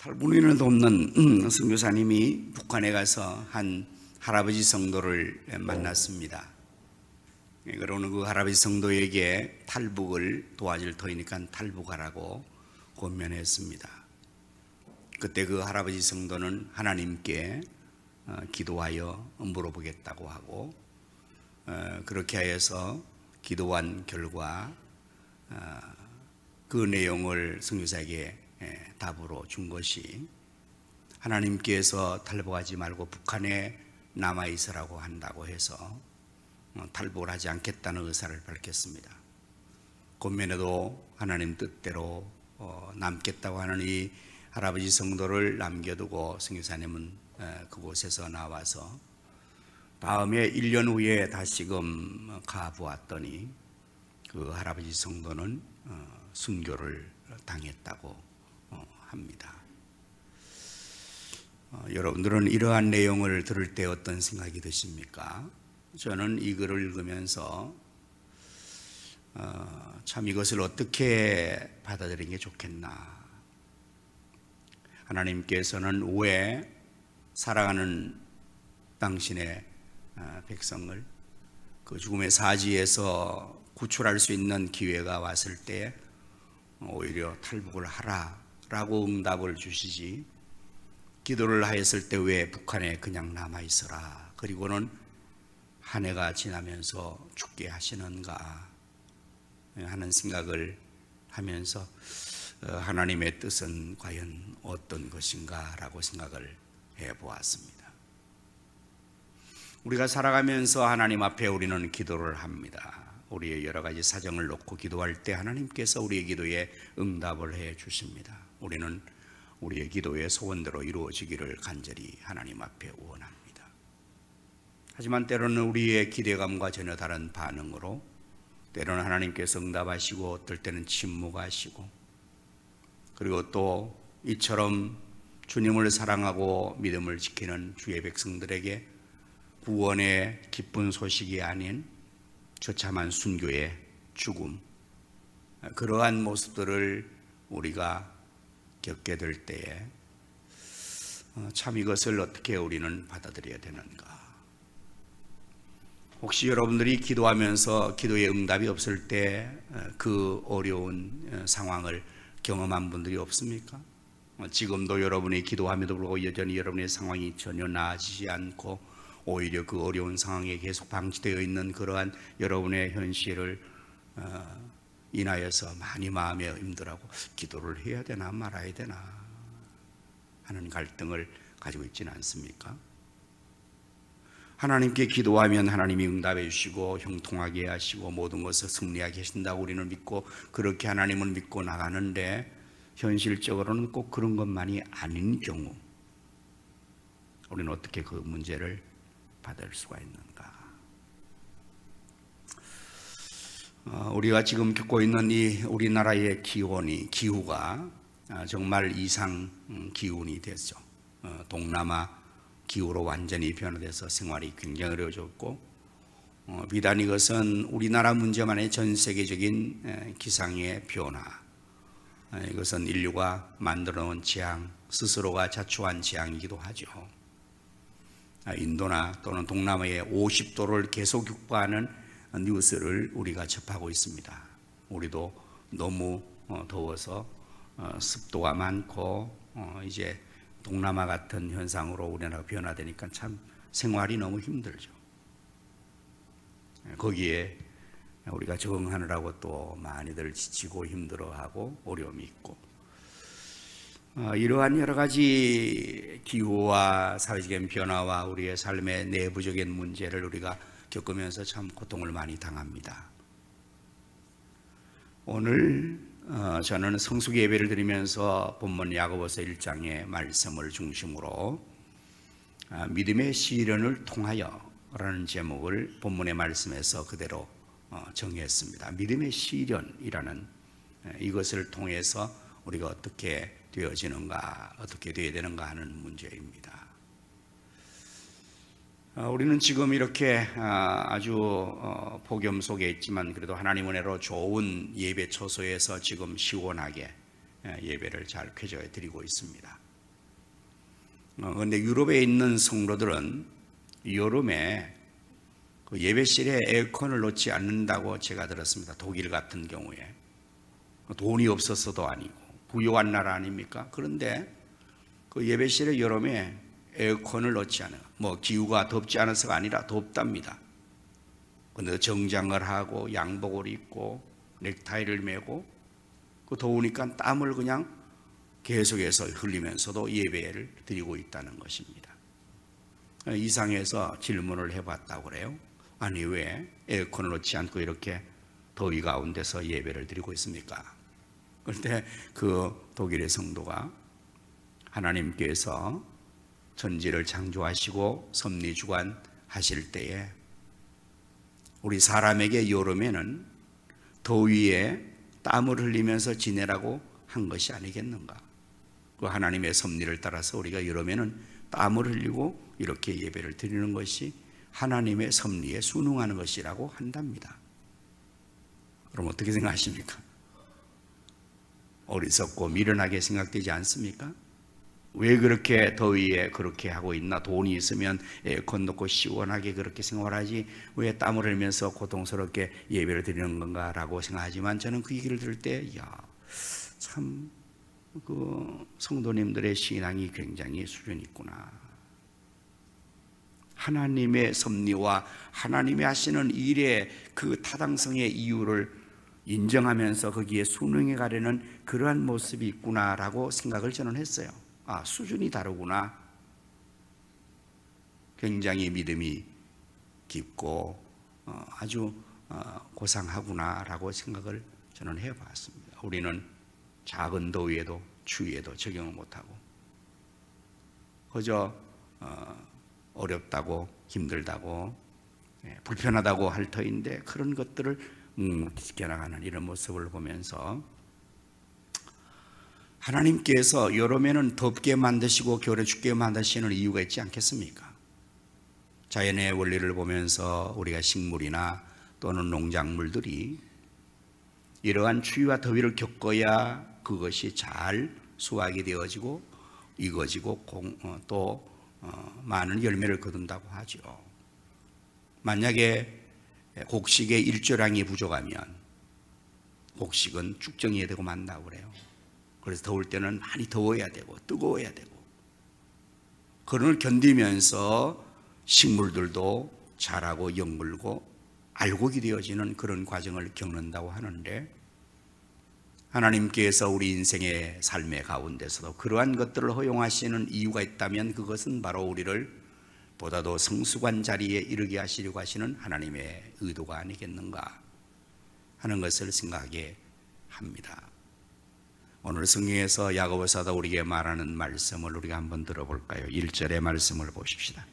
탈북민을 돕는 선교사님이 북한에 가서 한 할아버지 성도를 만났습니다. 그러는 그 할아버지 성도에게 탈북을 도와줄 터이니까 탈북하라고 권면했습니다. 그때 그 할아버지 성도는 하나님께 기도하여 물어보겠다고 하고, 그렇게 하여서 기도한 결과 그 내용을 선교사에게 답으로 준 것이, 하나님께서 탈북하지 말고 북한에 남아있으라고 한다고 해서 탈북을 하지 않겠다는 의사를 밝혔습니다. 권면에도 하나님 뜻대로 남겠다고 하는 이 할아버지 성도를 남겨두고 선교사님은 그곳에서 나와서 다음에 1년 후에 다시금 가보았더니 그 할아버지 성도는 순교를 당했다고 합니다. 여러분들은 이러한 내용을 들을 때 어떤 생각이 드십니까? 저는 이 글을 읽으면서 참 이것을 어떻게 받아들이는 게 좋겠나. 하나님께서는 왜 살아가는 당신의 백성을 그 죽음의 사지에서 구출할 수 있는 기회가 왔을 때 오히려 탈북을 하라라고 응답을 주시지, 기도를 하였을 때 왜 북한에 그냥 남아있어라, 그리고는 한 해가 지나면서 죽게 하시는가 하는 생각을 하면서 하나님의 뜻은 과연 어떤 것인가 라고 생각을 해보았습니다. 우리가 살아가면서 하나님 앞에 우리는 기도를 합니다. 우리의 여러 가지 사정을 놓고 기도할 때 하나님께서 우리의 기도에 응답을 해 주십니다. 우리는 우리의 기도의 소원대로 이루어지기를 간절히 하나님 앞에 원합니다. 하지만 때로는 우리의 기대감과 전혀 다른 반응으로, 때로는 하나님께서 응답하시고 어떨 때는 침묵하시고, 그리고 또 이처럼 주님을 사랑하고 믿음을 지키는 주의 백성들에게 구원의 기쁜 소식이 아닌 처참한 순교의 죽음, 그러한 모습들을 우리가 겪게 될 때에 참 이것을 어떻게 우리는 받아들여야 되는가. 혹시 여러분들이 기도하면서 기도의 응답이 없을 때 그 어려운 상황을 경험한 분들이 없습니까? 지금도 여러분이 기도함에도 불구하고 여전히 여러분의 상황이 전혀 나아지지 않고 오히려 그 어려운 상황에 계속 방치되어 있는 그러한 여러분의 현실을 인하여서 많이 마음에 힘들어하고 기도를 해야 되나 말아야 되나 하는 갈등을 가지고 있지는 않습니까? 하나님께 기도하면 하나님이 응답해 주시고 형통하게 하시고 모든 것을 승리하게 하신다고 우리는 믿고, 그렇게 하나님을 믿고 나가는데 현실적으로는 꼭 그런 것만이 아닌 경우 우리는 어떻게 그 문제를 받을 수가 있는가? 우리가 지금 겪고 있는 이 우리나라의 기후가 정말 이상 기온이 됐죠. 동남아 기후로 완전히 변화돼서 생활이 굉장히 어려워졌고, 비단 이것은 우리나라 문제만 아니라 전 세계적인 기상의 변화, 이것은 인류가 만들어 놓은 재앙, 스스로가 자초한 재앙이기도 하죠. 인도나 또는 동남아의 50도를 계속 육박하는 뉴스를 우리가 접하고 있습니다. 우리도 너무 더워서 습도가 많고 이제 동남아 같은 현상으로 우리나라가 변화되니까 참 생활이 너무 힘들죠. 거기에 우리가 적응하느라고 또 많이들 지치고 힘들어하고 어려움이 있고, 이러한 여러 가지 기후와 사회적인 변화와 우리의 삶의 내부적인 문제를 우리가 겪으면서 참 고통을 많이 당합니다. 오늘 저는 성수기 예배를 드리면서 본문 야고보서 1장의 말씀을 중심으로 믿음의 시련을 통하여 라는 제목을 본문의 말씀에서 그대로 정했습니다. 믿음의 시련이라는 이것을 통해서 우리가 어떻게 되어지는가, 어떻게 되어야 되는가 하는 문제입니다. 우리는 지금 이렇게 아주 폭염 속에 있지만 그래도 하나님 은혜로 좋은 예배 처소에서 지금 시원하게 예배를 잘 쾌저해 드리고 있습니다. 그런데 유럽에 있는 성도들은 여름에 그 예배실에 에어컨을 놓지 않는다고 제가 들었습니다. 독일 같은 경우에. 돈이 없어서도 아니고 부유한 나라 아닙니까? 그런데 그 예배실에 여름에 에어컨을 놓지 않아요. 뭐 기후가 덥지 않아서가 아니라 덥답니다. 근데 정장을 하고 양복을 입고 넥타이를 메고 그 더우니까 땀을 그냥 계속해서 흘리면서도 예배를 드리고 있다는 것입니다. 이상해서 질문을 해봤다고 그래요. 아니 왜 에어컨을 놓지 않고 이렇게 더위 가운데서 예배를 드리고 있습니까? 그런데 그 독일의 성도가 하나님께서 천지를 창조하시고 섭리주관하실 때에 우리 사람에게 여름에는 더위에 땀을 흘리면서 지내라고 한 것이 아니겠는가? 그 하나님의 섭리를 따라서 우리가 여름에는 땀을 흘리고 이렇게 예배를 드리는 것이 하나님의 섭리에 순응하는 것이라고 한답니다. 그럼 어떻게 생각하십니까? 어리석고 미련하게 생각되지 않습니까? 왜 그렇게 더위에 그렇게 하고 있나? 돈이 있으면 에어컨 놓고 시원하게 그렇게 생활하지 왜 땀을 흘리면서 고통스럽게 예배를 드리는 건가? 라고 생각하지만 저는 그 얘기를 들을 때 참 그 성도님들의 신앙이 굉장히 수준이 있구나. 하나님의 섭리와 하나님이 하시는 일의 그 타당성의 이유를 인정하면서 거기에 순응해 가려는 그러한 모습이 있구나라고 생각을 저는 했어요. 수준이 다르구나. 굉장히 믿음이 깊고 아주 고상하구나라고 생각을 저는 해봤습니다. 우리는 작은 더위에도 추위에도 적응을 못하고 그저 어렵다고 힘들다고 불편하다고 할 터인데 그런 것들을 지켜나가는 이런 모습을 보면서 하나님께서 여름에는 덥게 만드시고 겨울에 춥게 만드시는 이유가 있지 않겠습니까? 자연의 원리를 보면서 우리가 식물이나 또는 농작물들이 이러한 추위와 더위를 겪어야 그것이 잘 수확이 되어지고 익어지고 또 많은 열매를 거둔다고 하죠. 만약에 곡식의 일조량이 부족하면 곡식은 쭉정해야 되고 만다고 그래요. 그래서 더울 때는 많이 더워야 되고 뜨거워야 되고 그걸 견디면서 식물들도 자라고 연물고 알곡이 되어지는 그런 과정을 겪는다고 하는데 하나님께서 우리 인생의 삶의 가운데서도 그러한 것들을 허용하시는 이유가 있다면 그것은 바로 우리를 보다도 성숙한 자리에 이르게 하시려고 하시는 하나님의 의도가 아니겠는가 하는 것을 생각하게 합니다. 오늘 성경에서 야고보서가 우리에게 말하는 말씀을 우리가 한번 들어볼까요? 1절의 말씀을 보십시다.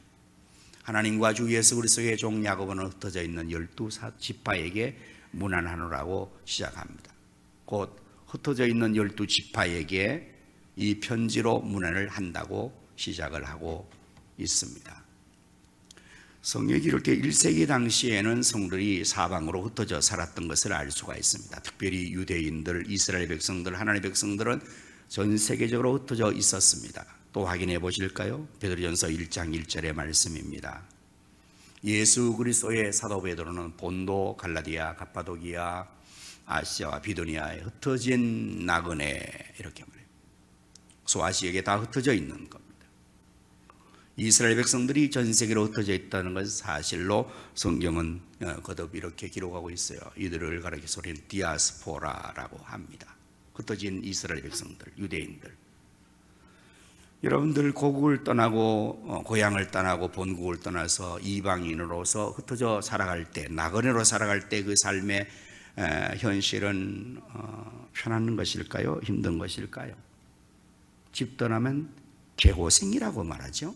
하나님과 주 예수 그리스도의 종 야고보는 흩어져 있는 12지파에게 문안하노라고 시작합니다. 곧 흩어져 있는 12지파에게 이 편지로 문안을 한다고 시작을 하고 있습니다. 성경이 기록할 때 1세기 당시에는 성들이 사방으로 흩어져 살았던 것을 알 수가 있습니다. 특별히 유대인들, 이스라엘 백성들, 하나님의 백성들은 전 세계적으로 흩어져 있었습니다. 또 확인해 보실까요? 베드로전서 1장 1절의 말씀입니다. 예수 그리스도의 사도 베드로는 본도, 갈라디아, 갑바도기아, 아시아와 비두니아에 흩어진 나그네 이렇게 말해요. 소아시아에 다 흩어져 있는 겁니다. 이스라엘 백성들이 전 세계로 흩어져 있다는 것은 사실로 성경은 거듭 이렇게 기록하고 있어요. 이들을 가리켜서 우리는 디아스포라라고 합니다. 흩어진 이스라엘 백성들, 유대인들. 여러분들 고국을 떠나고 고향을 떠나고 본국을 떠나서 이방인으로서 흩어져 살아갈 때, 나그네로 살아갈 때 그 삶의 현실은 편한 것일까요? 힘든 것일까요? 집 떠나면 개고생이라고 말하죠.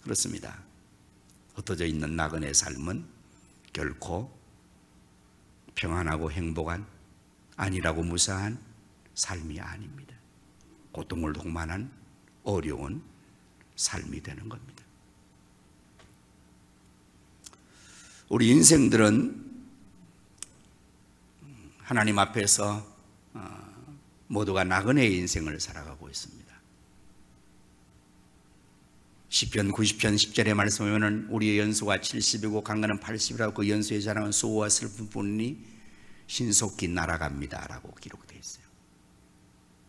그렇습니다. 흩어져 있는 나그네 삶은 결코 평안하고 행복한 아니라고 무사한 삶이 아닙니다. 고통을 동반한 어려운 삶이 되는 겁니다. 우리 인생들은 하나님 앞에서 모두가 나그네의 인생을 살아가고 있습니다. 시편 90편 10절의 말씀에 보면 우리의 연수가 70이고 강건은 80이라고 그 연수의 자랑은 수고와 슬픔뿐이니 신속히 날아갑니다 라고 기록되어 있어요.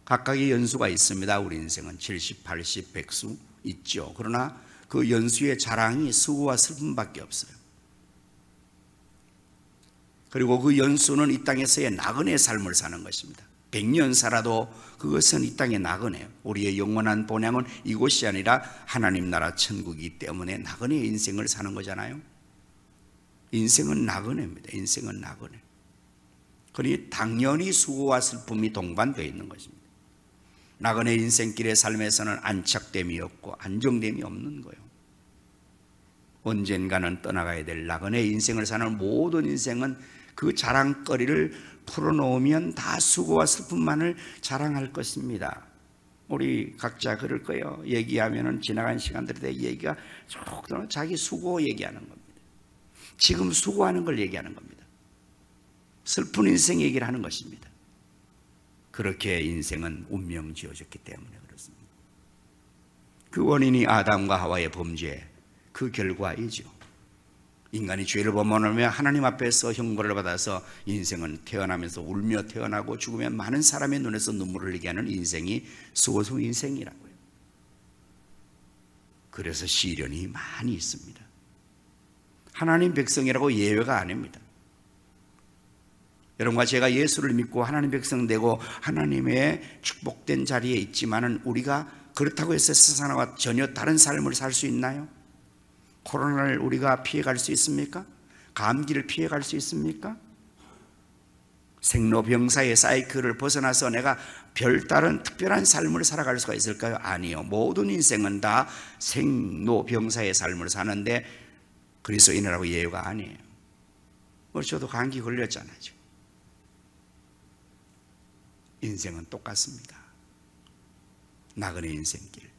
각각의 연수가 있습니다. 우리 인생은 70, 80, 100수 있죠. 그러나 그 연수의 자랑이 수고와 슬픔밖에 없어요. 그리고 그 연수는 이 땅에서의 나그네 삶을 사는 것입니다. 100년 살아도 그것은 이 땅의 나그네예요. 우리의 영원한 본향은 이곳이 아니라 하나님 나라 천국이기 때문에 나그네의 인생을 사는 거잖아요. 인생은 나그네입니다. 인생은 나그네. 그러니 당연히 수고와 슬픔이 동반되어 있는 것입니다. 나그네 인생길의 삶에서는 안착됨이 없고 안정됨이 없는 거예요. 언젠가는 떠나가야 될 나그네 인생을 사는 모든 인생은 그 자랑거리를 풀어놓으면 다 수고와 슬픔만을 자랑할 것입니다. 우리 각자 그럴 거예요. 얘기하면은 지나간 시간들에 얘기가 쭉 자기 수고 얘기하는 겁니다. 지금 수고하는 걸 얘기하는 겁니다. 슬픈 인생 얘기를 하는 것입니다. 그렇게 인생은 운명 지어졌기 때문에 그렇습니다. 그 원인이 아담과 하와의 범죄, 그 결과이죠. 인간이 죄를 범하면 하나님 앞에서 형벌을 받아서 인생은 태어나면서 울며 태어나고 죽으면 많은 사람의 눈에서 눈물을 흘리게 하는 인생이 수고스러운 인생이라고요. 그래서 시련이 많이 있습니다. 하나님 백성이라고 예외가 아닙니다. 여러분과 제가 예수를 믿고 하나님 백성 되고 하나님의 축복된 자리에 있지만은 우리가 그렇다고 해서 세상과 전혀 다른 삶을 살 수 있나요? 코로나를 우리가 피해갈 수 있습니까? 감기를 피해갈 수 있습니까? 생로병사의 사이클을 벗어나서 내가 별다른 특별한 삶을 살아갈 수가 있을까요? 아니요. 모든 인생은 다 생로병사의 삶을 사는데 그리스도인이라고 예외가 아니에요. 저도 감기 걸렸잖아요. 인생은 똑같습니다. 나그네 인생길.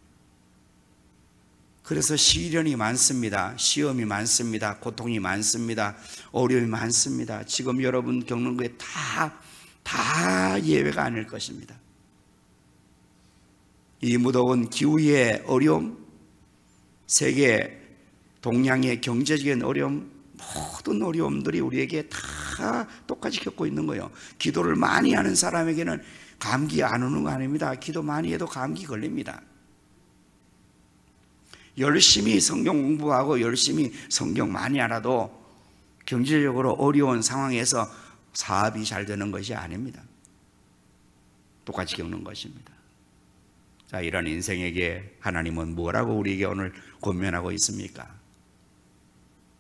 그래서 시련이 많습니다. 시험이 많습니다. 고통이 많습니다. 어려움이 많습니다. 지금 여러분 겪는 거에 다 예외가 아닐 것입니다. 이 무더운 기후의 어려움, 세계 동양의 경제적인 어려움, 모든 어려움들이 우리에게 다 똑같이 겪고 있는 거예요. 기도를 많이 하는 사람에게는 감기 안 오는 거 아닙니다. 기도 많이 해도 감기 걸립니다. 열심히 성경 공부하고 열심히 성경 많이 알아도 경제적으로 어려운 상황에서 사업이 잘 되는 것이 아닙니다. 똑같이 겪는 것입니다. 자, 이런 인생에게 하나님은 뭐라고 우리에게 오늘 권면하고 있습니까?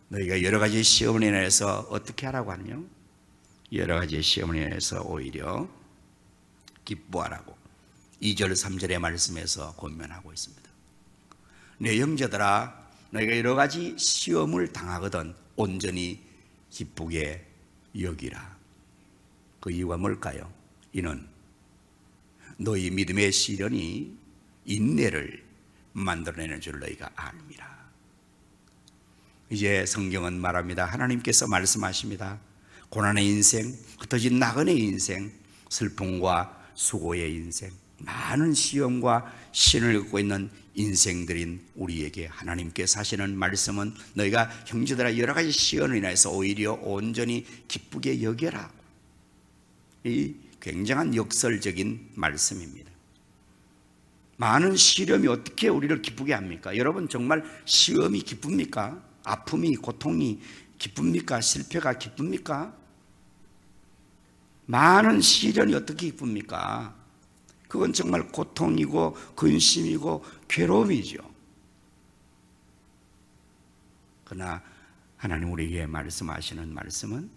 너희가 여러 가지 시험을 인해서 어떻게 하라고 하느냐? 여러 가지 시험을 인해서 오히려 기뻐하라고 2절 3절의 말씀에서 권면하고 있습니다. 내 형제들아, 너희가 여러 가지 시험을 당하거든 온전히 기쁘게 여기라. 그 이유가 뭘까요? 이는 너희 믿음의 시련이 인내를 만들어내는 줄 너희가 압니다. 이제 성경은 말합니다. 하나님께서 말씀하십니다. 고난의 인생, 흩어진 나그네의 인생, 슬픔과 수고의 인생, 많은 시험과 신을 겪고 있는 인생들인 우리에게 하나님께서 하시는 말씀은 너희가 형제들아 여러 가지 시련을 인해서 오히려 온전히 기쁘게 여겨라. 이 굉장한 역설적인 말씀입니다. 많은 시련이 어떻게 우리를 기쁘게 합니까? 여러분 정말 시험이 기쁩니까? 아픔이, 고통이 기쁩니까? 실패가 기쁩니까? 많은 시련이 어떻게 기쁩니까? 그건 정말 고통이고 근심이고 괴로움이죠. 그러나 하나님 우리에게 말씀하시는 말씀은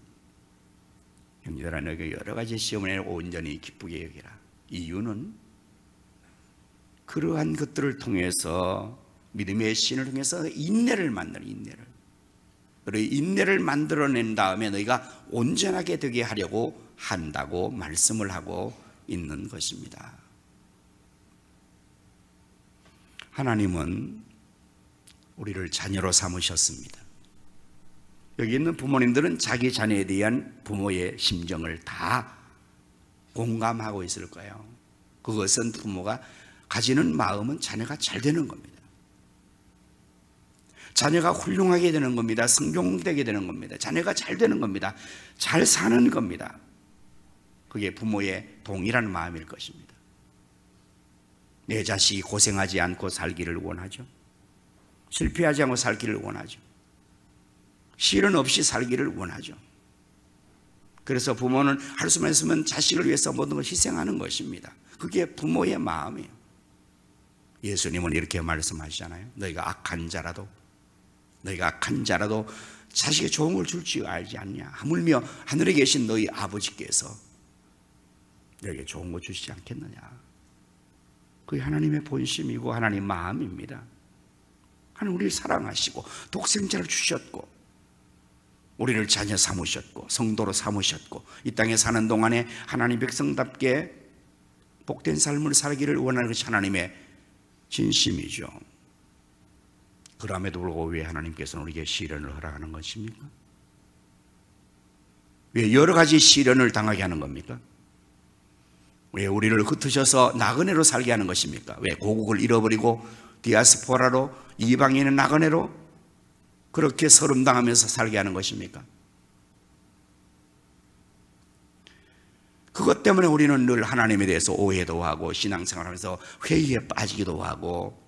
형제들아 너희가 여러 가지 시험을 온전히 기쁘게 여기라. 이유는 그러한 것들을 통해서 믿음의 신을 통해서 인내를 만드는 인내를. 그리고 인내를 만들어낸 다음에 너희가 온전하게 되게 하려고 한다고 말씀을 하고 있는 것입니다. 하나님은 우리를 자녀로 삼으셨습니다. 여기 있는 부모님들은 자기 자녀에 대한 부모의 심정을 다 공감하고 있을 거예요. 그것은 부모가 가지는 마음은 자녀가 잘 되는 겁니다. 자녀가 훌륭하게 되는 겁니다. 성공되게 되는 겁니다. 자녀가 잘 되는 겁니다. 잘 사는 겁니다. 그게 부모의 동일한 마음일 것입니다. 내 자식이 고생하지 않고 살기를 원하죠. 실패하지 않고 살기를 원하죠. 시련 없이 살기를 원하죠. 그래서 부모는 할 수만 있으면 자식을 위해서 모든 걸 희생하는 것입니다. 그게 부모의 마음이에요. 예수님은 이렇게 말씀하시잖아요. 너희가 악한 자라도 자식에 좋은 걸 줄 줄 알지 않냐. 하물며 하늘에 계신 너희 아버지께서 너에게 좋은 거 주시지 않겠느냐. 그게 하나님의 본심이고 하나님 마음입니다. 하나님 우리를 사랑하시고 독생자를 주셨고 우리를 자녀 삼으셨고 성도로 삼으셨고 이 땅에 사는 동안에 하나님 백성답게 복된 삶을 살기를 원하는 것이 하나님의 진심이죠. 그럼에도 불구하고 왜 하나님께서는 우리에게 시련을 허락하는 것입니까? 왜 여러 가지 시련을 당하게 하는 겁니까? 왜 우리를 흩으셔서 나그네로 살게 하는 것입니까? 왜 고국을 잃어버리고 디아스포라로 이방인의 나그네로 그렇게 서름당하면서 살게 하는 것입니까? 그것 때문에 우리는 늘 하나님에 대해서 오해도 하고 신앙생활하면서 회의에 빠지기도 하고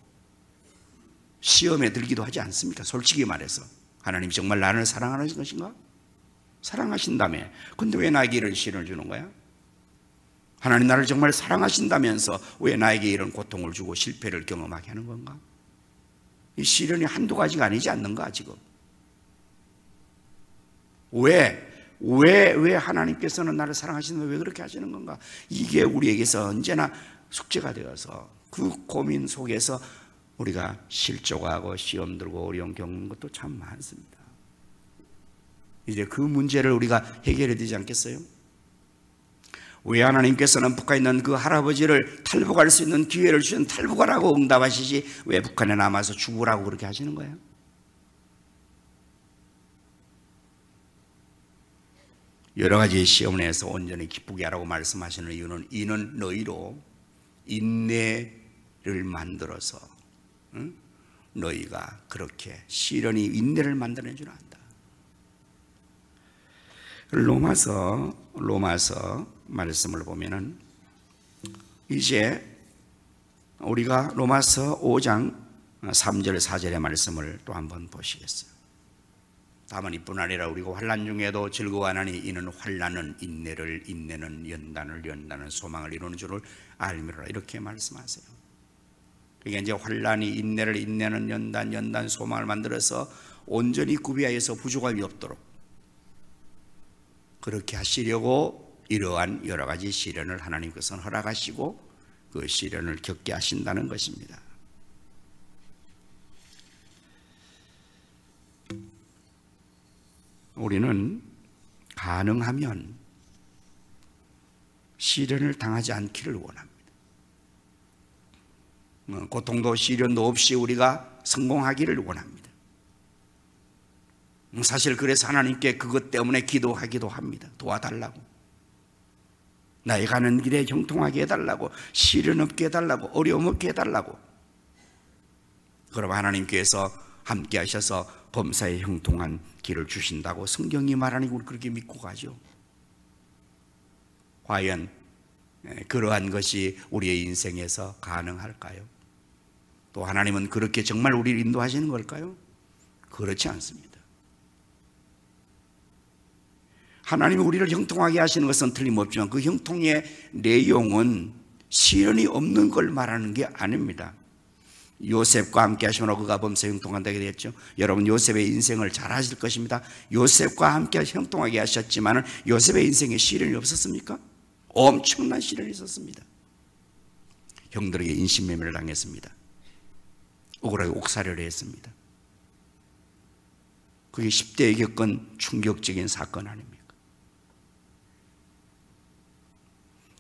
시험에 들기도 하지 않습니까? 솔직히 말해서 하나님이 정말 나를 사랑하는 것인가? 사랑하신다며. 근데 왜 나에게 이런 시련을 주는 거야? 하나님 나를 정말 사랑하신다면서 왜 나에게 이런 고통을 주고 실패를 경험하게 하는 건가? 이 시련이 한두 가지가 아니지 않는가 지금? 왜 하나님께서는 나를 사랑하시는데 왜 그렇게 하시는 건가? 이게 우리에게서 언제나 숙제가 되어서 그 고민 속에서 우리가 실족하고 시험 들고 어려움 겪는 것도 참 많습니다. 이제 그 문제를 우리가 해결해야 되지 않겠어요? 왜 하나님께서는 북한에 있는 그 할아버지를 탈북할 수 있는 기회를 주신 탈북하라고 응답하시지 왜 북한에 남아서 죽으라고 그렇게 하시는 거예요? 여러 가지 시험을 해서 온전히 기쁘게 하라고 말씀하시는 이유는 이는 너희로 인내를 만들어서 너희가 그렇게 시련이 인내를 만들어낸 줄 안다. 로마서 말씀을 보면은 이제 우리가 로마서 5장 3절 4절의 말씀을 또 한번 보시겠어요. 다만 이뿐 아니라 우리가 환난 중에도 즐거워하나니 이는 환난은 인내를, 인내는 연단을, 연단은 소망을 이루는 줄을 알미로라 이렇게 말씀하세요. 그러니까 이제 환난이 인내를, 인내는 연단, 연단 소망을 만들어서 온전히 구비하여서 부족함이 없도록 그렇게 하시려고 이러한 여러 가지 시련을 하나님께서는 허락하시고 그 시련을 겪게 하신다는 것입니다. 우리는 가능하면 시련을 당하지 않기를 원합니다. 고통도 시련도 없이 우리가 성공하기를 원합니다. 사실 그래서 하나님께 그것 때문에 기도하기도 합니다. 도와달라고. 나의 가는 길에 형통하게 해달라고, 시련 없게 해달라고, 어려움 없게 해달라고. 그럼 하나님께서 함께 하셔서 범사에 형통한 길을 주신다고 성경이 말하니 우리 그렇게 믿고 가죠. 과연 그러한 것이 우리의 인생에서 가능할까요? 또 하나님은 그렇게 정말 우리를 인도하시는 걸까요? 그렇지 않습니다. 하나님이 우리를 형통하게 하시는 것은 틀림없지만 그 형통의 내용은 시련이 없는 걸 말하는 게 아닙니다. 요셉과 함께 하시므로 그가 범사에 형통한다고 되었죠. 여러분 요셉의 인생을 잘 하실 것입니다. 요셉과 함께 형통하게 하셨지만 요셉의 인생에 시련이 없었습니까? 엄청난 시련이 있었습니다. 형들에게 인신매매를 당했습니다. 억울하게 옥살이를 했습니다. 그게 10대에 겪은 충격적인 사건 아닙니까?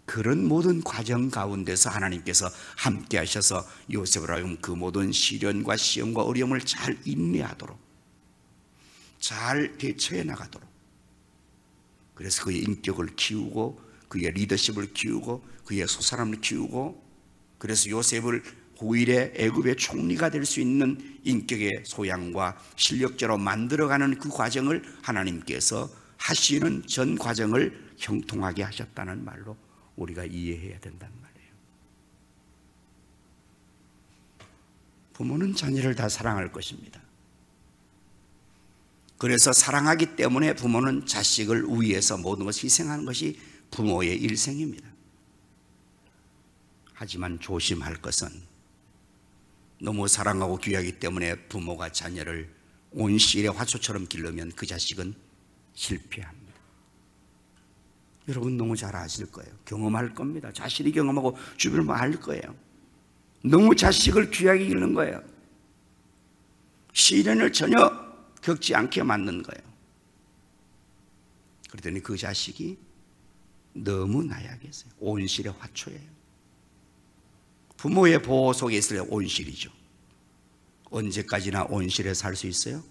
그런 모든 과정 가운데서 하나님께서 함께 하셔서 요셉을 하여금 그 모든 시련과 시험과 어려움을 잘 인내하도록 잘 대처해 나가도록 그래서 그의 인격을 키우고 그의 리더십을 키우고 그의 소사람을 키우고 그래서 요셉을 후일에 애굽의 총리가 될 수 있는 인격의 소양과 실력자로 만들어가는 그 과정을 하나님께서 하시는 전 과정을 형통하게 하셨다는 말로 우리가 이해해야 된다는 말이에요. 부모는 자녀를 다 사랑할 것입니다. 그래서 사랑하기 때문에 부모는 자식을 위해서 모든 것을 희생하는 것이 부모의 일생입니다. 하지만 조심할 것은 너무 사랑하고 귀하기 때문에 부모가 자녀를 온실의 화초처럼 기르면 그 자식은 실패합니다. 여러분 너무 잘 아실 거예요. 경험할 겁니다. 자신이 경험하고 주변을 알 거예요. 너무 자식을 귀하게 기르는 거예요. 시련을 전혀 겪지 않게 만든 거예요. 그러더니 그 자식이 너무 나약해서요. 온실의 화초예요. 부모의 보호 속에 있을 온실이죠. 언제까지나 온실에 살 수 있어요?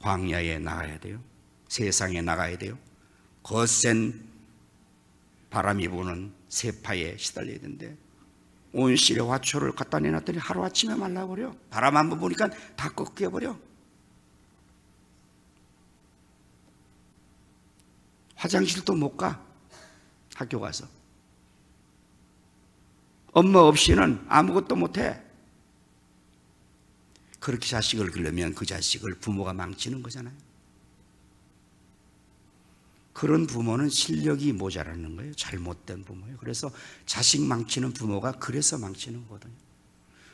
광야에 나가야 돼요. 세상에 나가야 돼요. 거센 바람이 부는 세파에 시달려야 되는데 온실의 화초를 갖다 내놨더니 하루아침에 말라버려. 바람 한번 부니까 다 꺾여버려. 화장실도 못 가. 학교 가서 엄마 없이는 아무것도 못해. 그렇게 자식을 기르면 그 자식을 부모가 망치는 거잖아요. 그런 부모는 실력이 모자라는 거예요. 잘못된 부모예요. 그래서 자식 망치는 부모가 그래서 망치는 거거든요.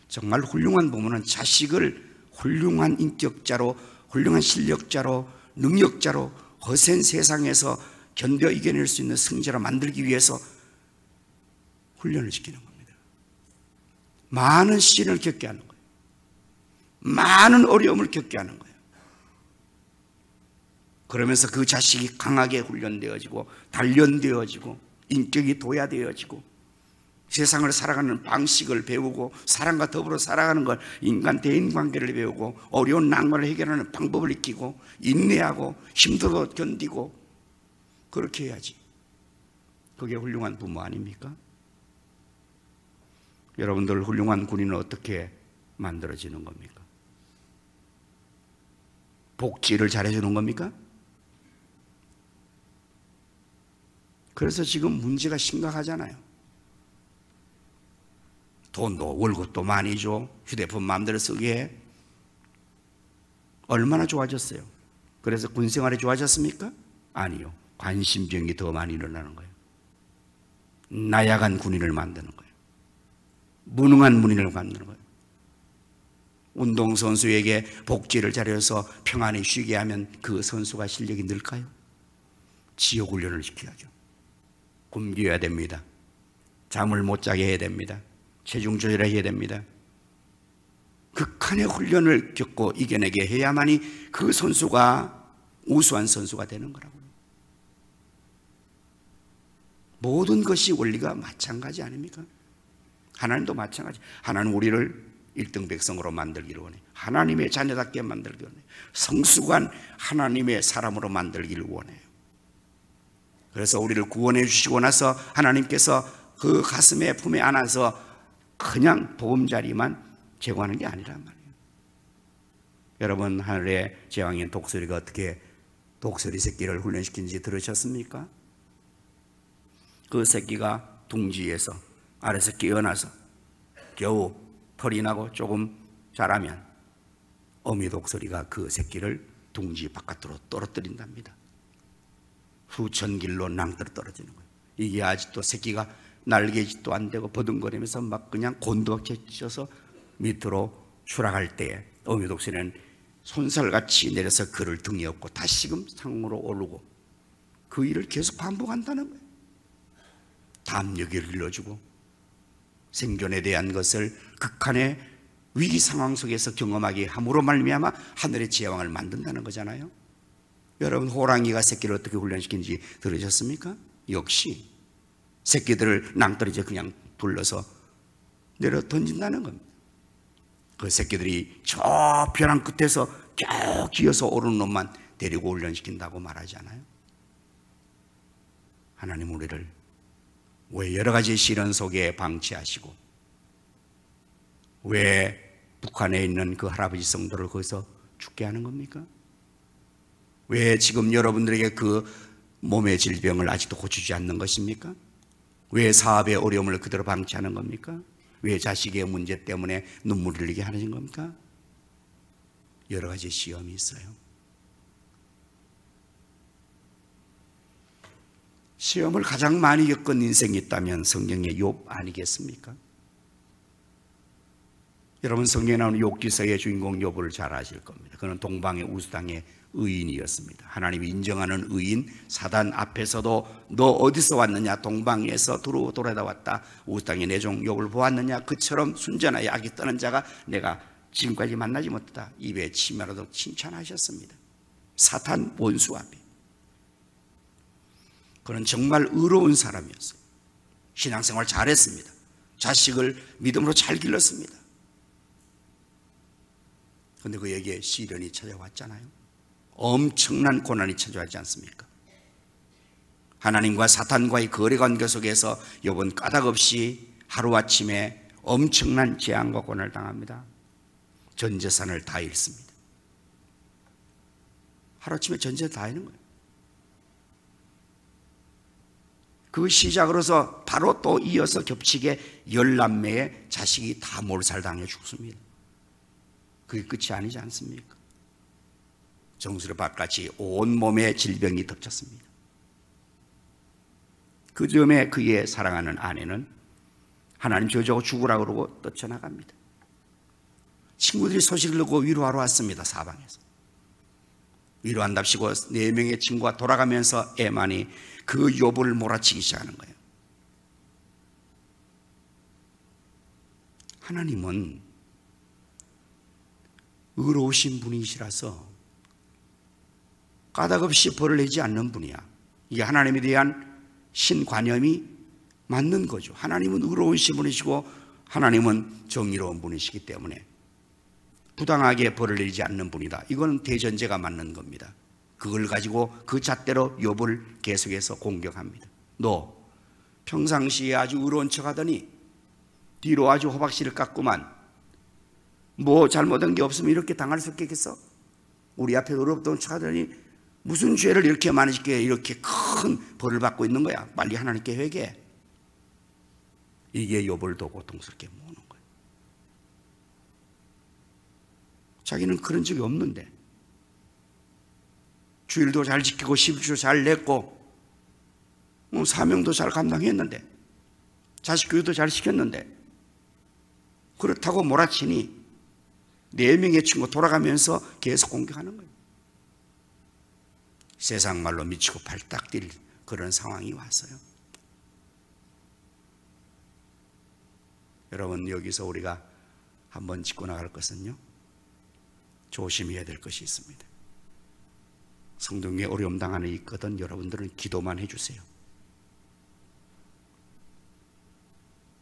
정말 훌륭한 부모는 자식을 훌륭한 인격자로, 훌륭한 실력자로, 능력자로 거센 세상에서 견뎌 이겨낼 수 있는 승자로 만들기 위해서 훈련을 시키는 겁니다. 많은 시련을 겪게 하는 거예요. 많은 어려움을 겪게 하는 거예요. 그러면서 그 자식이 강하게 훈련되어지고 단련되어지고 인격이 도야되어지고 세상을 살아가는 방식을 배우고 사람과 더불어 살아가는 걸, 인간 대인관계를 배우고 어려운 난관을 해결하는 방법을 익히고 인내하고 힘들어도 견디고 그렇게 해야지. 그게 훌륭한 부모 아닙니까? 여러분들 훌륭한 군인은 어떻게 만들어지는 겁니까? 복지를 잘해주는 겁니까? 그래서 지금 문제가 심각하잖아요. 돈도 월급도 많이 줘. 휴대폰 마음대로 쓰게 해. 얼마나 좋아졌어요? 그래서 군생활이 좋아졌습니까? 아니요. 관심병이 더 많이 일어나는 거예요. 나약한 군인을 만드는 거예요. 무능한 군인을 만드는 거예요. 운동선수에게 복지를 잘해서 평안히 쉬게 하면 그 선수가 실력이 늘까요? 지옥훈련을 시켜야죠. 굶겨야 됩니다. 잠을 못 자게 해야 됩니다. 체중 조절해야 됩니다. 극한의 훈련을 겪고 이겨내게 해야만이 그 선수가 우수한 선수가 되는 거라고요. 모든 것이 원리가 마찬가지 아닙니까? 하나님도 마찬가지. 하나님 우리를 1등 백성으로 만들기를 원해요. 하나님의 자녀답게 만들기를 원해요. 성숙한 하나님의 사람으로 만들기를 원해요. 그래서 우리를 구원해 주시고 나서 하나님께서 그 가슴에 품에 안아서 그냥 보금자리만 제공하는 게 아니란 말이에요. 여러분, 하늘의 제왕인 독수리가 어떻게 독수리 새끼를 훈련시키는지 들으셨습니까? 그 새끼가 둥지에서 아래서 깨어나서 겨우 털이 나고 조금 자라면 어미 독수리가 그 새끼를 둥지 바깥으로 떨어뜨린답니다. 수천 길로 낭떠러 떨어지는 거예요. 이게 아직도 새끼가 날개짓도 안 되고 버둥거리면서 막 그냥 곤두박질 쳐서 밑으로 추락할 때 어미 독수리는 손살같이 내려서 그를 등에 업고 다시금 상으로 오르고 그 일을 계속 반복한다는 거예요. 담력을 길러주고 생존에 대한 것을 극한의 위기 상황 속에서 경험하게 함으로 말미암아 하늘의 제왕을 만든다는 거잖아요. 여러분, 호랑이가 새끼를 어떻게 훈련시키는지 들으셨습니까? 역시 새끼들을 낭떠러지에 그냥 둘러서 내려 던진다는 겁니다. 그 새끼들이 저 벼랑 끝에서 쭉 기어서 오르는 놈만 데리고 훈련시킨다고 말하잖아요. 하나님 우리를 왜 여러 가지 시련 속에 방치하시고 왜 북한에 있는 그 할아버지 성도를 거기서 죽게 하는 겁니까? 왜 지금 여러분들에게 그 몸의 질병을 아직도 고치지 않는 것입니까? 왜 사업의 어려움을 그대로 방치하는 겁니까? 왜 자식의 문제 때문에 눈물을 흘리게 하는 겁니까? 여러 가지 시험이 있어요. 시험을 가장 많이 겪은 인생이 있다면 성경의 욥 아니겠습니까? 여러분, 성경에 나오는 욥기서의 주인공 욥을 잘 아실 겁니다. 그는 동방의 우스당의 의인이었습니다. 하나님이 인정하는 의인, 사단 앞에서도 너 어디서 왔느냐, 동방에서 두루 돌아다 왔다, 우스당의 내 종 욥을 보았느냐, 그처럼 순전하여 악이 떠는 자가 내가 지금까지 만나지 못했다, 입에 침이라도 칭찬하셨습니다. 사탄 원수 앞에. 그는 정말 의로운 사람이었어요. 신앙생활 잘했습니다. 자식을 믿음으로 잘 길렀습니다. 그런데 그에게 시련이 찾아왔잖아요. 엄청난 고난이 찾아왔지 않습니까? 하나님과 사탄과의 거래관계 속에서 욥은 까닭없이 하루아침에 엄청난 재앙과 고난을 당합니다. 전 재산을 다 잃습니다. 하루아침에 전 재산 다 잃는 거예요. 그 시작으로서 바로 또 이어서 겹치게 10남매의 자식이 다 몰살당해 죽습니다. 그게 끝이 아니지 않습니까? 정수리밭같이 온몸에 질병이 덮쳤습니다. 그 즈음에 그의 사랑하는 아내는 하나님 저주하고 죽으라고 그러고 떠쳐나갑니다. 친구들이 소식을 듣고 위로하러 왔습니다. 사방에서 위로한답시고 4명의 친구가 돌아가면서 에만이 그 욥을 몰아치기 시작하는 거예요. 하나님은 의로우신 분이시라서 까닭없이 벌을 내지 않는 분이야. 이게 하나님에 대한 신관념이 맞는 거죠. 하나님은 의로우신 분이시고 하나님은 정의로운 분이시기 때문에 부당하게 벌을 내지 않는 분이다. 이건 대전제가 맞는 겁니다. 그걸 가지고 그 잣대로 욥을 계속해서 공격합니다. 너 평상시에 아주 의로운 척하더니 뒤로 아주 호박씨를 깎구만. 뭐 잘못한 게 없으면 이렇게 당할 수 있겠어? 우리 앞에 의롭다는 척하더니 무슨 죄를 이렇게 많이 짓게 이렇게 큰 벌을 받고 있는 거야. 빨리 하나님께 회개해. 이게 욥을 더 고통스럽게 모으는 거예요. 자기는 그런 적이 없는데 주일도 잘 지키고 11조 잘 냈고 사명도 잘 감당했는데 자식 교육도 잘 시켰는데 그렇다고 몰아치니 4명의 친구 돌아가면서 계속 공격하는 거예요. 세상 말로 미치고 발딱 뛸 그런 상황이 왔어요. 여러분, 여기서 우리가 한번 짚고 나갈 것은요, 조심해야 될 것이 있습니다. 성도에 어려움 당하는 있거든 여러분들은 기도만 해주세요.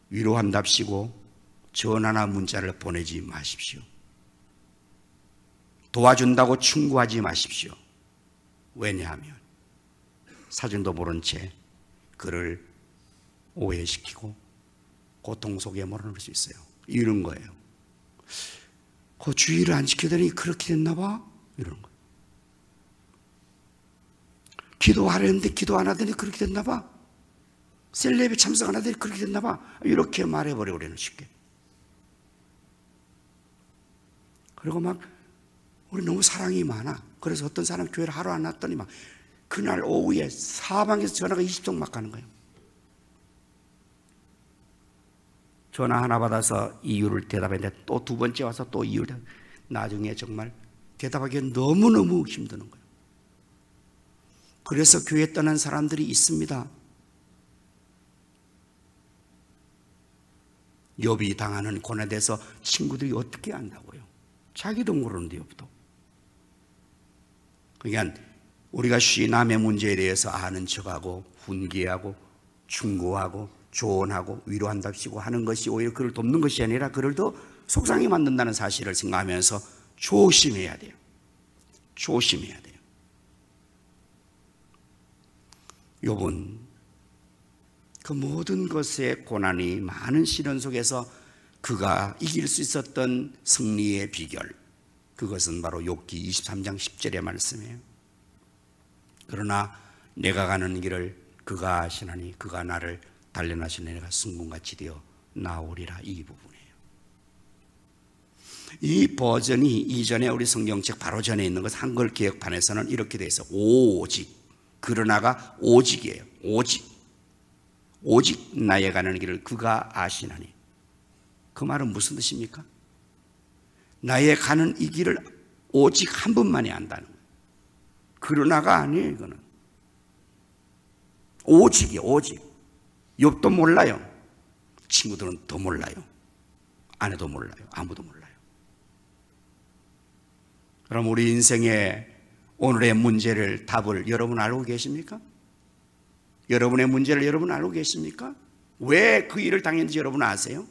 위로한답시고 전화나 문자를 보내지 마십시오. 도와준다고 충고하지 마십시오. 왜냐하면 사정도 모른 채 그를 오해시키고 고통 속에 몰아넣을 수 있어요. 이런 거예요. 그 주의를 안 지키더니 그렇게 됐나 봐? 이런 거예요. 기도하려는데 기도 안 하더니 그렇게 됐나 봐? 셀레브에 참석 안 하더니 그렇게 됐나 봐? 이렇게 말해버려버리는 쉽게. 그리고 막 우리 너무 사랑이 많아. 그래서 어떤 사람 교회를 하루 안 왔더니 막 그날 오후에 사방에서 전화가 20통 막 가는 거예요. 전화 하나 받아서 이유를 대답했는데 또 두 번째 와서 또 이유를 나중에 정말 대답하기가 너무너무 힘드는 거예요. 그래서 교회 떠난 사람들이 있습니다. 욥이 당하는 고난에 대해서 친구들이 어떻게 안다고요? 자기도 모르는데 욥도. 그러니까 우리가 남의 문제에 대해서 아는 척하고 훈계하고 충고하고 조언하고 위로한답시고 하는 것이 오히려 그를 돕는 것이 아니라 그를 더 속상해 만든다는 사실을 생각하면서 조심해야 돼요. 조심해야 돼요. 욥은 그 모든 것의 고난이 많은 시련 속에서 그가 이길 수 있었던 승리의 비결, 그것은 바로 욥기 23장 10절의 말씀이에요. 그러나 내가 가는 길을 그가 아시나니 그가 나를 단련하시니 내가 승군같이 되어 나오리라. 이 부분이에요. 이 버전이 이전에 우리 성경책 바로 전에 있는 것 한글 개혁판에서는 이렇게 돼 있어요. 오직, 그러나가 오직이에요. 오직 나의 가는 길을 그가 아시나니. 그 말은 무슨 뜻입니까? 나의 가는 이 길을 오직 한 분만이 안다는 거예요. 그러나가 아니에요. 이거는 오직이에요. 오직. 욥도 몰라요. 친구들은 더 몰라요. 아내도 몰라요. 아무도 몰라요. 그럼 우리 인생의 오늘의 문제를, 답을 여러분 알고 계십니까? 여러분의 문제를 여러분 알고 계십니까? 왜 그 일을 당했는지 여러분 아세요?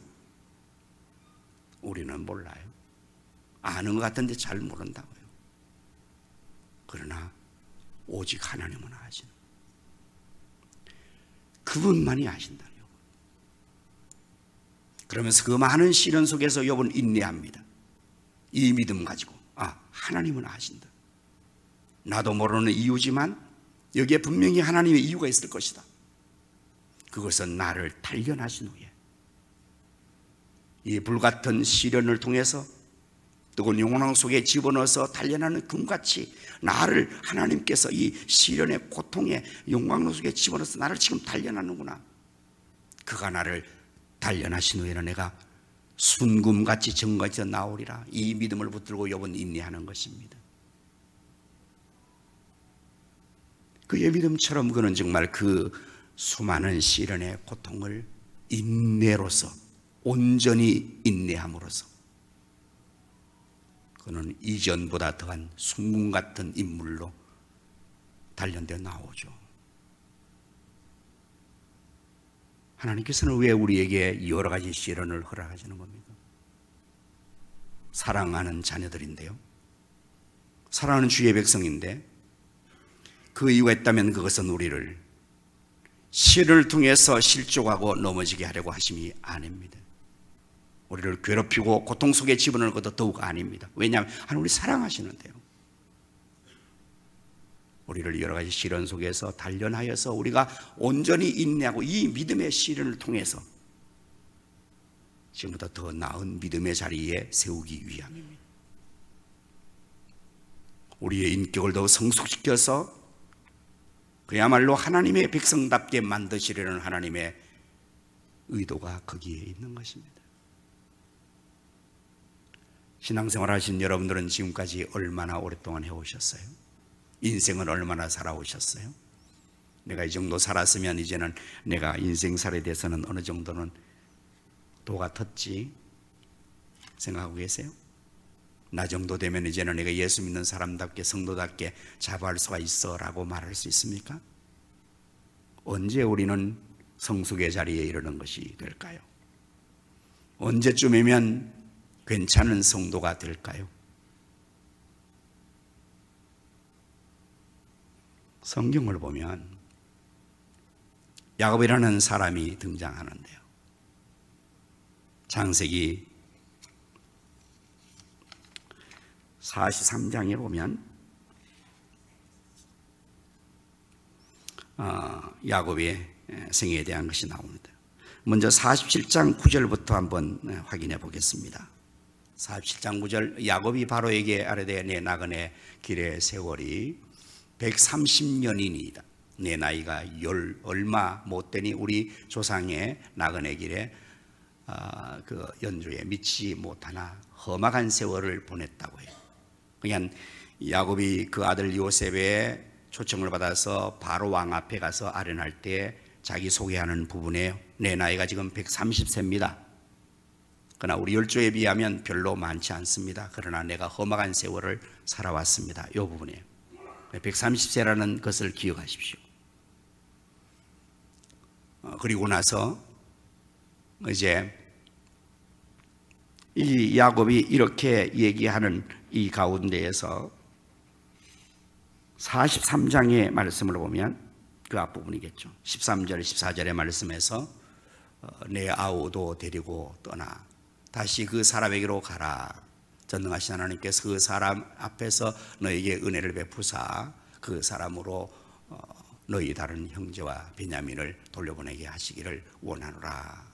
우리는 몰라요. 아는 것 같은데 잘 모른다고요. 그러나 오직 하나님은 아시는, 그분만이 아신다는 요. 그러면서 그 많은 시련 속에서 욥은 인내합니다. 이 믿음 가지고 하나님은 아신다. 나도 모르는 이유지만 여기에 분명히 하나님의 이유가 있을 것이다. 그것은 나를 단련하신 후에 이 불같은 시련을 통해서 뜨거운 용광 속에 집어넣어서 단련하는 금같이 나를 하나님께서 이 시련의 고통의 용광 속에 집어넣어서 나를 지금 단련하는구나. 그가 나를 단련하신 후에는 내가 순금같이 정같이 나오리라. 이 믿음을 붙들고 욥은 인내하는 것입니다. 그의 믿음처럼 그는 정말 그 수많은 시련의 고통을 인내로서, 온전히 인내함으로써 그는 이전보다 더한 순금 같은 인물로 단련되어 나오죠. 하나님께서는 왜 우리에게 여러 가지 시련을 허락하시는 겁니까? 사랑하는 자녀들인데요, 사랑하는 주의 백성인데, 그 이유가 있다면 그것은 우리를 시련을 통해서 실족하고 넘어지게 하려고 하심이 아닙니다. 우리를 괴롭히고 고통 속에 집어넣을 것도 더욱 아닙니다. 왜냐하면 하나님 우리 사랑하시는데요. 우리를 여러 가지 시련 속에서 단련하여서 우리가 온전히 인내하고 이 믿음의 시련을 통해서 지금보다 더 나은 믿음의 자리에 세우기 위함입니다. 우리의 인격을 더 성숙시켜서 그야말로 하나님의 백성답게 만드시려는 하나님의 의도가 거기에 있는 것입니다. 신앙생활 하신 여러분들은 지금까지 얼마나 오랫동안 해오셨어요? 인생을 얼마나 살아오셨어요? 내가 이 정도 살았으면 이제는 내가 인생살에 대해서는 어느 정도는 도가 텄지 생각하고 계세요? 나 정도 되면 이제는 내가 예수 믿는 사람답게 성도답게 자부할 수가 있어 라고 말할 수 있습니까? 언제 우리는 성숙의 자리에 이르는 것이 될까요? 언제쯤이면 괜찮은 성도가 될까요? 성경을 보면 야곱이라는 사람이 등장하는데요, 창세기 43장에 보면 야곱의 생애에 대한 것이 나옵니다. 먼저 47장 9절부터 한번 확인해 보겠습니다. 47장 9절, 야곱이 바로에게 아뢰되 내 나그네 길의 세월이 130년이니이다. 내 나이가 얼마 못되니 우리 조상의 나그네 길에 그 연주에 미치지 못하나 험악한 세월을 보냈다고 해요. 그냥 야곱이 그 아들 요셉의 초청을 받아서 바로 왕 앞에 가서 아련할 때 자기 소개하는 부분에 내 나이가 지금 130세입니다. 그러나 우리 열조에 비하면 별로 많지 않습니다. 그러나 내가 험악한 세월을 살아왔습니다. 이 부분이에요. 130세라는 것을 기억하십시오. 그리고 나서 이제 이 야곱이 이렇게 얘기하는 이 가운데에서 43장의 말씀을 보면 그 앞부분이겠죠. 13절, 14절의 말씀에서 내 아우도 데리고 떠나 다시 그 사람에게로 가라. 전능하신 하나님께서 그 사람 앞에서 너에게 은혜를 베푸사 그 사람으로 너희 다른 형제와 베냐민을 돌려보내게 하시기를 원하노라.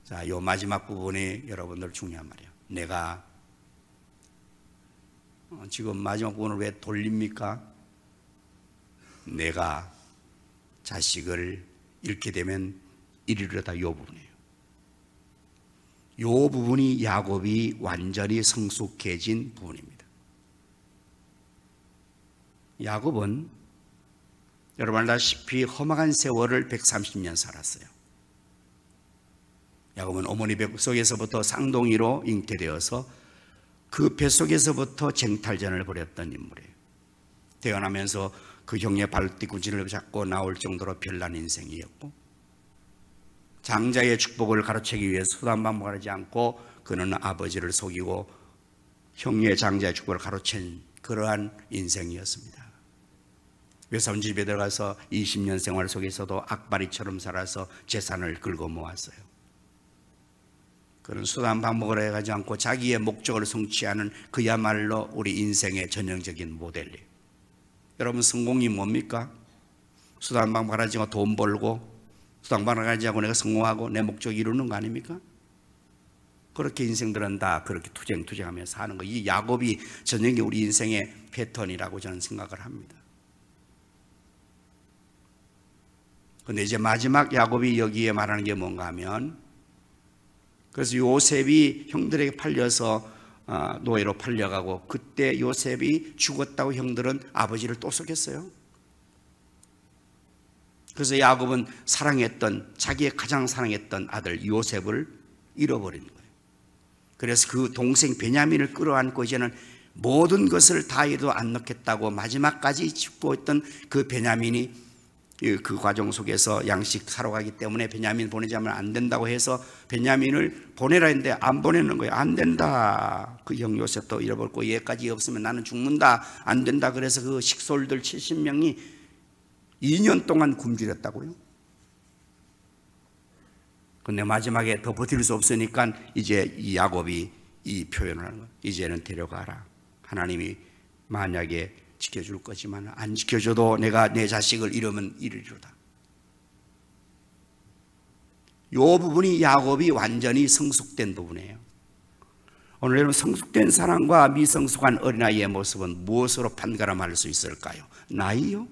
자, 요 마지막 부분이 여러분들 중요한 말이에요. 내가 지금 마지막 부분을 왜 돌립니까? 내가 자식을 잃게 되면 이르려다 요 부분이에요. 요 부분이 야곱이 완전히 성숙해진 부분입니다. 야곱은 여러분 알다시피 험악한 세월을 130년 살았어요. 야곱은 어머니 뱃속에서부터 쌍둥이로 잉태되어서 그 뱃속에서부터 쟁탈전을 벌였던 인물이에요. 태어나면서 그 형의 발뒤꿈치를 잡고 나올 정도로 별난 인생이었고, 장자의 축복을 가로채기 위해 수단방법하지 않고 그는 아버지를 속이고 형의 장자의 축복을 가로챈 그러한 인생이었습니다. 외삼 집에 들어가서 20년 생활 속에서도 악바리처럼 살아서 재산을 긁어 모았어요. 그런 수단방법을 해가지 않고 자기의 목적을 성취하는 그야말로 우리 인생의 전형적인 모델이에요. 여러분, 성공이 뭡니까? 수단방법을 하지 않고 돈 벌고 수단방법을 하지 않고 내가 성공하고 내 목적 이루는 거 아닙니까? 그렇게 인생들은 다 그렇게 투쟁하면서 사는 거. 이 야곱이 전형의 우리 인생의 패턴이라고 저는 생각을 합니다. 그런데 이제 마지막 야곱이 여기에 말하는 게 뭔가 하면, 그래서 요셉이 형들에게 팔려서 노예로 팔려가고, 그때 요셉이 죽었다고 형들은 아버지를 또 속였어요. 그래서 야곱은 자기의 가장 사랑했던 아들 요셉을 잃어버린 거예요. 그래서 그 동생 베냐민을 끌어안고 이제는 모든 것을 다 해도 안 넣겠다고 마지막까지 축복했던 그 베냐민이 그 과정 속에서 양식 사러 가기 때문에 베냐민 보내지 않으면 안 된다고 해서 베냐민을 보내라 했는데 안 보내는 거예요. 안 된다. 그 형 요셉도 잃어버렸고 얘까지 없으면 나는 죽는다. 안 된다. 그래서 그 식솔들 70명이 2년 동안 굶주렸다고요. 근데 마지막에 더 버틸 수 없으니까 이제 이 야곱이 이 표현을 하는 거예요. 이제는 데려가라. 하나님이 만약에 지켜줄 거지만 안 지켜줘도 내가 내 자식을 잃으면 이르리로다. 이 부분이 야곱이 완전히 성숙된 부분이에요. 오늘 여러분, 성숙된 사람과 미성숙한 어린아이의 모습은 무엇으로 판가름할 수 있을까요? 나이요?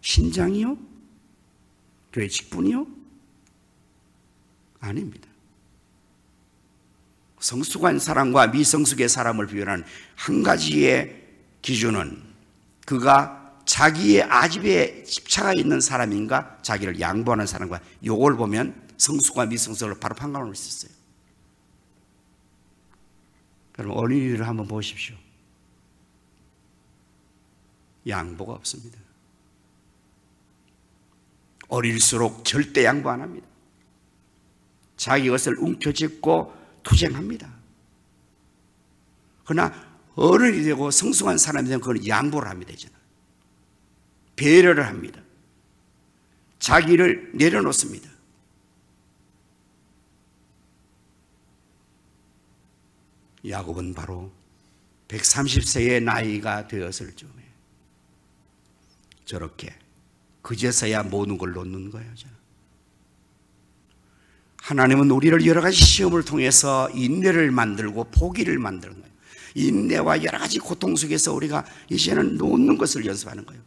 신장이요? 교회 직분이요? 아닙니다. 성숙한 사람과 미성숙의 사람을 비교하는 한 가지의 기준은 그가 자기의 아집에 집착해 있는 사람인가 자기를 양보하는 사람과, 이걸 보면 성숙과 미성숙을 바로 판가름할 수 있어요. 여러분, 어린이들을 한번 보십시오. 양보가 없습니다. 어릴수록 절대 양보 안 합니다. 자기 것을 움켜쥐고 투쟁합니다. 그러나 어른이 되고 성숙한 사람이 되면 그건 양보를 합니다. 이제는 배려를 합니다. 자기를 내려놓습니다. 야곱은 바로 130세의 나이가 되었을 즈음에 저렇게 그제서야 모든 걸 놓는 거예요. 저는. 하나님은 우리를 여러 가지 시험을 통해서 인내를 만들고 포기를 만드는 거예요. 인내와 여러 가지 고통 속에서 우리가 이제는 놓는 것을 연습하는 거예요.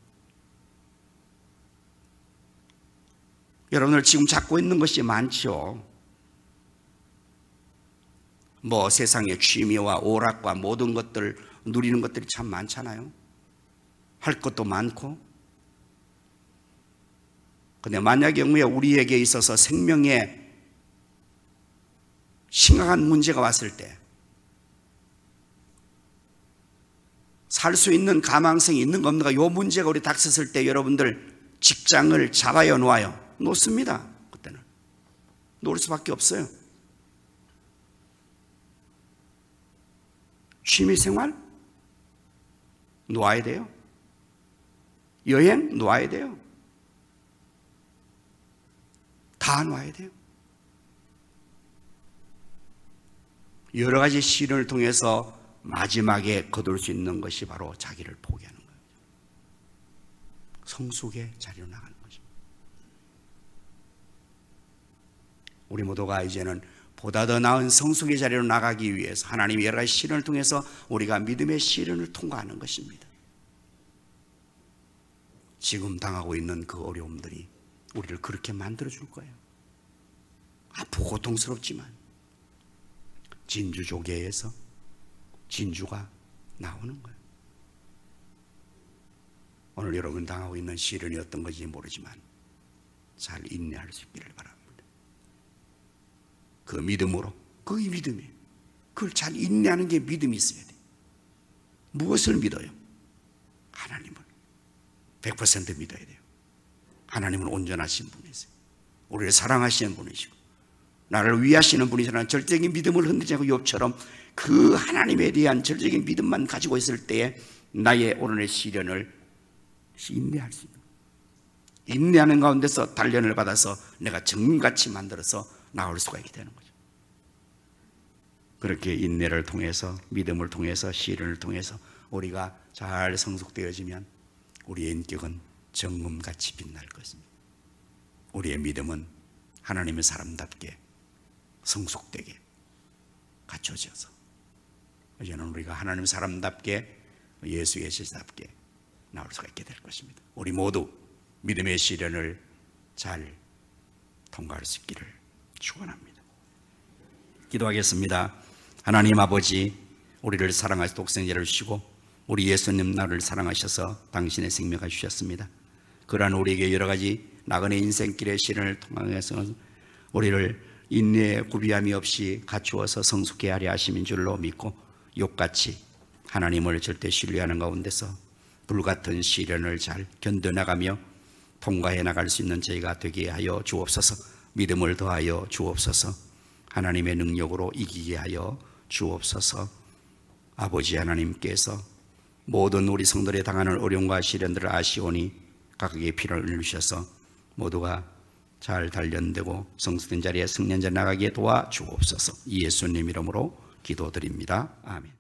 여러분들 지금 잡고 있는 것이 많죠. 뭐 세상의 취미와 오락과 모든 것들 누리는 것들이 참 많잖아요. 할 것도 많고. 근데 만약에 우리에게 있어서 생명에 심각한 문제가 왔을 때 살 수 있는 가망성이 있는가 없는가, 이 문제가 우리 닥쳤을 때 여러분들 직장을 잡아요, 놓아요? 놓습니다. 그때는 놓을 수밖에 없어요. 취미생활 놓아야 돼요. 여행 놓아야 돼요. 다 놓아야 돼요. 여러 가지 시련을 통해서 마지막에 거둘 수 있는 것이 바로 자기를 포기하는 거예요. 성숙의 자리로 나가는 것입니다. 우리 모두가 이제는 보다 더 나은 성숙의 자리로 나가기 위해서 하나님의 여러 가지 시련을 통해서 우리가 믿음의 시련을 통과하는 것입니다. 지금 당하고 있는 그 어려움들이 우리를 그렇게 만들어줄 거예요. 아프고 고통스럽지만 진주조개에서 진주가 나오는 거예요. 오늘 여러분 당하고 있는 시련이 어떤 건지 모르지만 잘 인내할 수 있기를 바랍니다. 그 믿음으로, 그게 믿음이에요. 그걸 잘 인내하는 게 믿음이 있어야 돼요. 무엇을 믿어요? 하나님을 100% 믿어야 돼요. 하나님은 온전하신 분이세요. 우리를 사랑하시는 분이시고 나를 위하시는 분이시라는 절대적인 믿음을 흔들지 않고 욥처럼 그 하나님에 대한 절대적인 믿음만 가지고 있을 때에 나의 오늘의 시련을 인내할 수 있는, 인내하는 가운데서 단련을 받아서 내가 정금같이 만들어서 나올 수가 있게 되는 거죠. 그렇게 인내를 통해서, 믿음을 통해서, 시련을 통해서 우리가 잘 성숙되어지면 우리의 인격은 정금같이 빛날 것입니다. 우리의 믿음은 하나님의 사람답게 성숙되게 갖춰져서 이제는 우리가 하나님 사람답게 예수의 제자답게 나올 수가 있게 될 것입니다. 우리 모두 믿음의 시련을 잘 통과할 수 있기를 축원합니다. 기도하겠습니다. 하나님 아버지, 우리를 사랑하시 독생자를 주시고 우리 예수님 나를 사랑하셔서 당신의 생명을 주셨습니다. 그러한 우리에게 여러 가지 나그네 인생길의 시련을 통해서 우리를 인내에 구비함이 없이 갖추어서 성숙케 하려 하심인 줄로 믿고 욥같이 하나님을 절대 신뢰하는 가운데서 불같은 시련을 잘 견뎌나가며 통과해 나갈 수 있는 저희가 되게 하여 주옵소서. 믿음을 더하여 주옵소서. 하나님의 능력으로 이기게 하여 주옵소서. 아버지 하나님께서 모든 우리 성도들이 당하는 어려움과 시련들을 아시오니 각각의 피를 흘리셔서 모두가 잘 단련되고 성숙된 자리에 승리한 자 나가기에 도와 주옵소서. 예수님 이름으로 기도드립니다. 아멘.